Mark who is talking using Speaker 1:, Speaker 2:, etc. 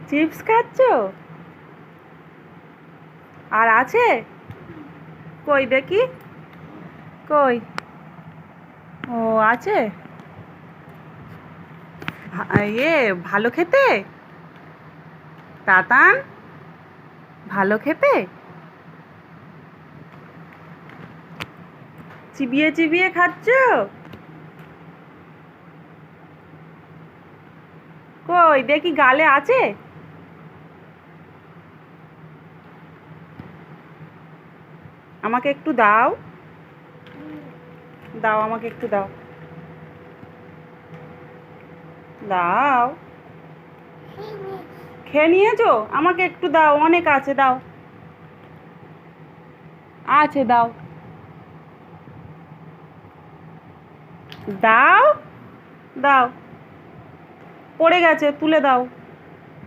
Speaker 1: Chips খাচ্ছ? আর আছে? কই দেখি, কই? ও, আছে। ভালো খেতে? তাতান, ভালো খেতে? চিবিয়ে চিবিয়ে খাচ্ছ? কই দেখি, গালে আছে? আমাকে একটু দাও, দাও আমাকে একটু দাও, দাও। খেয়ে নিয়েছো? আমাকে একটু দাও, অনেক আছে, দাও। আছে, দাও, দাও, দাও। পড়ে গেছে, তুলে দাও।